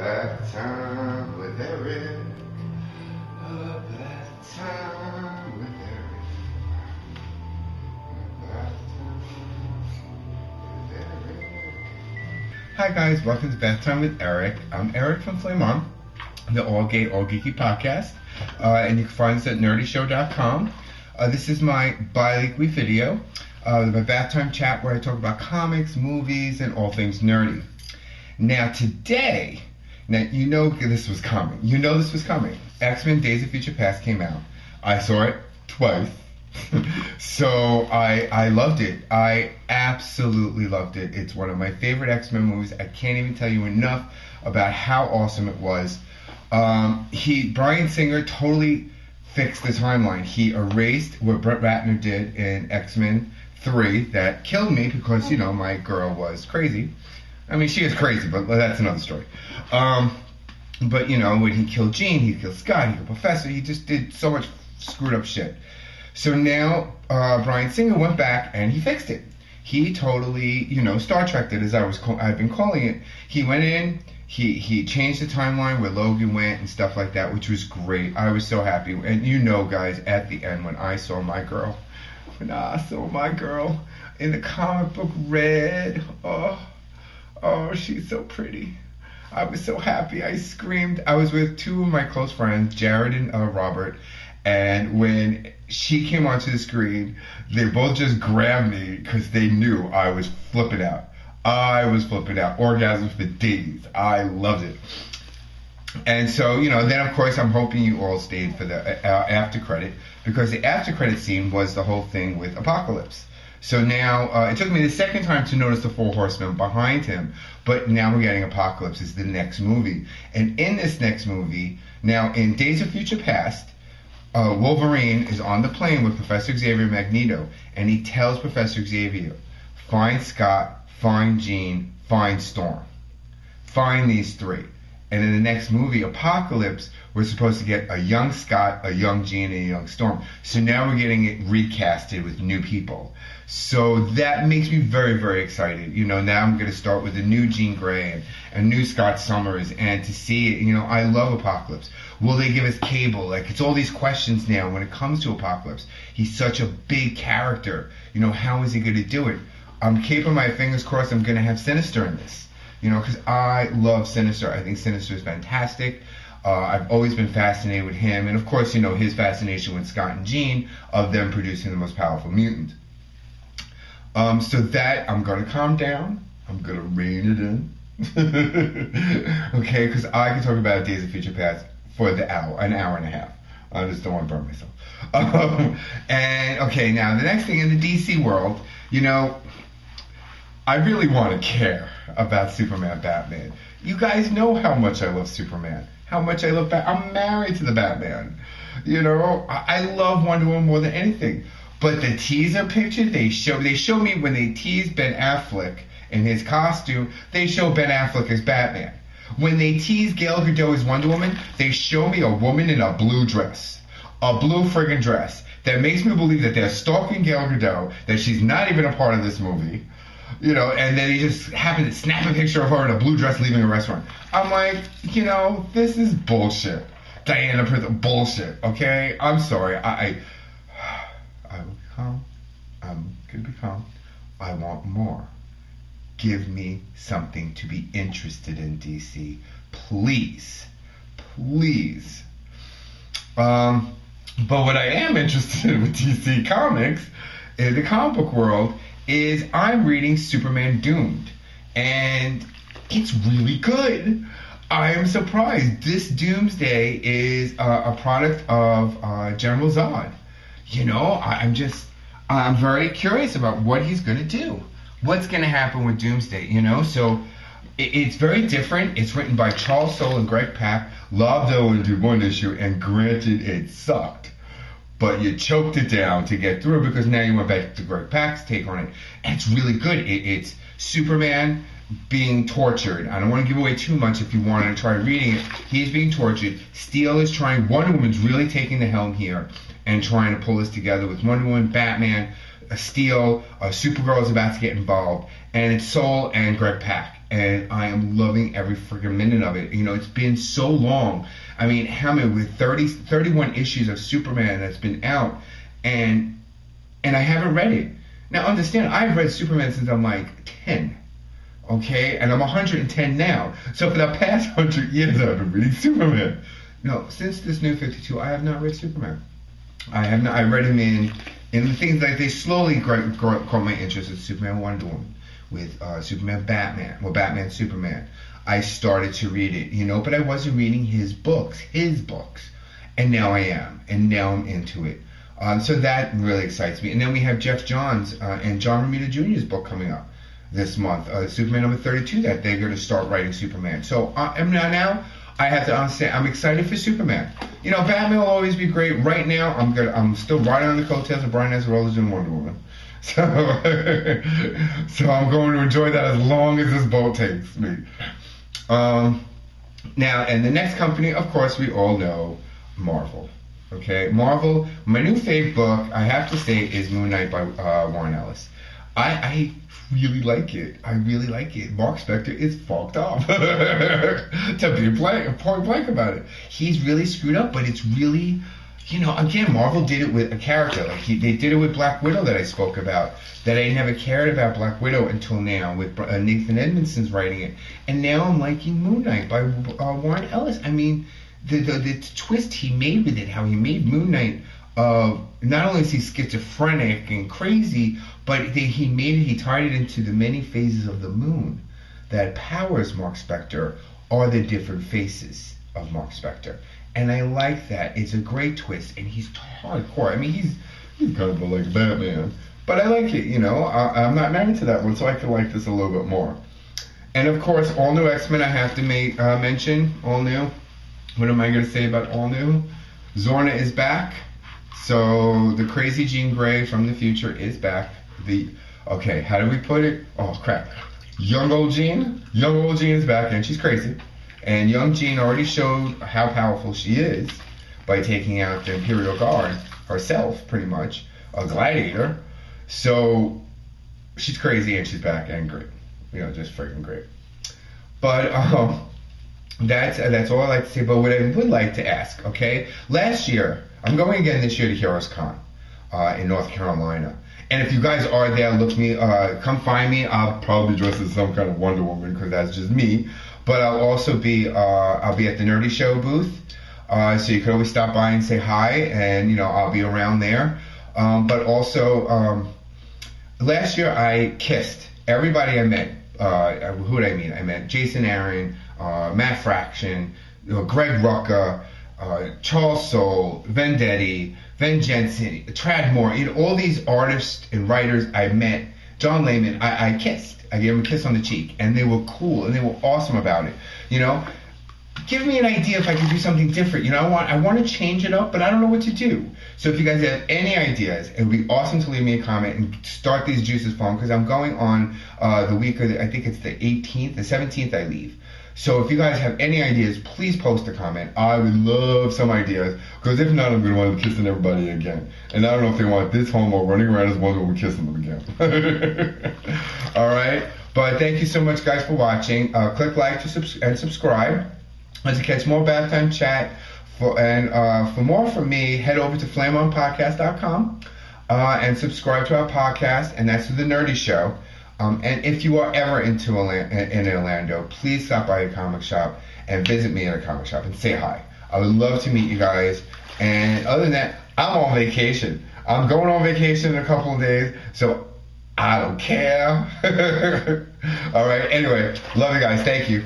Bath time with Eric. Bath time with Eric. Bath time with Eric. Hi guys, welcome to Bath Time with Eric. I'm Eric from Flame On, the All Gay, All Geeky podcast. And you can find us at nerdyshow.com. This is my bi-weekly video, my bath time chat where I talk about comics, movies, and all things nerdy. Now today, you know this was coming. You know this was coming. X-Men Days of Future Past came out. I saw it twice. So I loved it. I absolutely loved it. It's one of my favorite X-Men movies. I can't even tell you enough about how awesome it was. Bryan Singer totally fixed the timeline. He erased what Brett Ratner did in X-Men 3 that killed me because, you know, my girl was crazy. I mean, she is crazy, but that's another story. But, you know, when he killed Jean, he killed Scott, he killed Professor, he just did so much screwed up shit. So now, Bryan Singer went back and he fixed it. He totally, you know, Star Trekked it, as I've been calling it. He went in, he changed the timeline where Logan went and stuff like that, which was great. I was so happy. And you know, guys, at the end, when I saw my girl in the comic book Red, oh, she's so pretty. I was so happy. I screamed. I was with two of my close friends, Jared and Robert, and when she came onto the screen, they both just grabbed me because they knew I was flipping out. Orgasms for days. I loved it. And so, you know, then of course I'm hoping you all stayed for the after credit, because the after credit scene was the whole thing with Apocalypse. So now, it took me the second time to notice the Four Horsemen behind him, but now we're getting Apocalypse is the next movie. And in this next movie, now in Days of Future Past, Wolverine is on the plane with Professor Xavier and Magneto, and he tells Professor Xavier, find Scott, find Jean, find Storm. Find these three. And in the next movie, Apocalypse, we're supposed to get a young Scott, a young Jean, and a young Storm. So now we're getting it recasted with new people. So that makes me very, very excited. You know, now I'm going to start with a new Jean Grey and a new Scott Summers, and to see it, you know, I love Apocalypse. Will they give us Cable? Like, it's all these questions now when it comes to Apocalypse. He's such a big character. You know, how is he going to do it? I'm keeping my fingers crossed I'm going to have Sinister in this. You know, because I love Sinister. I think Sinister is fantastic. I've always been fascinated with him. And, of course, you know, his fascination with Scott and Jean, of them producing the most powerful mutant. So that, I'm going to calm down. I'm going to rein it in. Okay, because I can talk about Days of Future Past for an hour and a half. I just don't want to burn myself. And, okay, now, the next thing in the DC world, you know, I really want to care about Superman, Batman. You guys know how much I love Superman, how much I love Batman. I'm married to the Batman. You know, I love Wonder Woman more than anything. But the teaser picture they show me when they tease Ben Affleck in his costume, they show Ben Affleck as Batman. When they tease Gal Gadot as Wonder Woman, they show me a woman in a blue dress. A blue friggin' dress. That makes me believe that they're stalking Gal Gadot, that she's not even a part of this movie. You know, and then he just happened to snap a picture of her in a blue dress leaving a restaurant. I'm like, you know, this is bullshit. Diana Prince, bullshit, okay? I'm sorry. I will be calm. I'm going to be calm. I want more. Give me something to be interested in, DC. Please. Please. But what I am interested in with DC Comics, in the comic book world, is I'm reading Superman Doomed, and it's really good. I am surprised. This Doomsday is a product of General Zod. You know, I'm very curious about what he's going to do. What's going to happen with Doomsday, you know? So it's very different. It's written by Charles Soule and Greg Pak. Loved only one issue, and granted, it sucked. But you choked it down to get through because now you went back to Greg Pak's take on it. And it's really good. It's Superman being tortured. I don't want to give away too much if you want to try reading it. He's being tortured. Steel is trying. Wonder Woman's really taking the helm here and trying to pull this together with Wonder Woman, Batman, Steel, Supergirl is about to get involved. And it's Soule and Greg Pak. and I am loving every freaking minute of it. You know, it's been so long. I mean, how many, with 31 issues of Superman that's been out, and I haven't read it. Now, understand, I've read Superman since I'm like 10, okay? And I'm 110 now. So for the past 100 years, I've been reading Superman. No, since this new 52, I have not read Superman. I have not. I read him in the things like they slowly caught my interest with Superman, Wonder Woman, with Superman, Batman. Well, Batman, Superman. I started to read it, you know, but I wasn't reading his books, and now I am, and now I'm into it. So that really excites me. And then we have Jeff Johns and John Romita Jr.'s book coming up this month, Superman number 32, that they're going to start writing Superman. So now I have to understand, I'm excited for Superman. You know, Batman will always be great. Right now, I'm still riding on the coattails of Brian Azzarello's doing Wonder Woman. So I'm going to enjoy that as long as this boat takes me. Now, and the next company, of course, we all know, Marvel. Okay, Marvel, my new favorite book, I have to say, is Moon Knight by Warren Ellis. I really like it. I really like it. Mark Spector is fucked up. To be point blank about it. He's really screwed up, but it's really, you know, again, Marvel did it with a character. Like they did it with Black Widow that I spoke about. That I never cared about Black Widow until now, with Nathan Edmondson's writing it. And now I'm liking Moon Knight by Warren Ellis. I mean, the twist he made with it, how he made Moon Knight, not only is he schizophrenic and crazy, but he tied it into the many phases of the moon that powers Mark Spector, are the different faces of Mark Spector. And I like that. It's a great twist, and he's hardcore. I mean, he's kind of like Batman, but I like it, you know. I'm not married to that one, so I can like this a little bit more. And of course, all new X-Men I have to mention, all new. What am I going to say about all new? Zorna is back. So the crazy Jean Grey from the future is back. Okay, how do we put it? Oh crap. Young old Jean is back, and she's crazy. And young Jean already showed how powerful she is by taking out the Imperial Guard herself, pretty much, a gladiator. So she's crazy and she's back and great. You know, just freaking great. But that's all I like to say. But what I would like to ask, okay? Last year, I'm going again this year to Heroes Con in North Carolina. And if you guys are there, come find me. I'll probably dress as some kind of Wonder Woman because that's just me. But I'll also be at the Nerdy Show booth. So you can always stop by and say hi, and you know I'll be around there. But also, last year I kissed everybody I met. Who did I meet? I met Jason Aaron, Matt Fraction, Greg Rucka, Charles Soule, Vendetti, Ven Jensen, Tradmore, you know, all these artists and writers I met. John Layman, I kissed. I gave him a kiss on the cheek, and they were cool and they were awesome about it. You know, give me an idea if I could do something different. You know, I want to change it up, but I don't know what to do. So if you guys have any ideas, it would be awesome to leave me a comment and start these juices flowing, because I'm going on the week of I think it's the 18th, the 17th I leave. So if you guys have any ideas, please post a comment. I would love some ideas, because if not, I'm going to wind up kissing everybody again. And I don't know if they want this homo running around as Wonder Woman kissing them again. All right? But thank you so much, guys, for watching. Click like and subscribe. And to catch more Bathtime chat. For more from me, head over to flameonpodcast.com and subscribe to our podcast, and that's The Nerdy Show. And if you are ever in Orlando, please stop by a comic shop and visit me at a comic shop and say hi. I would love to meet you guys. And other than that, I'm on vacation. I'm going on vacation in a couple of days, so I don't care. All right. Anyway, love you guys. Thank you.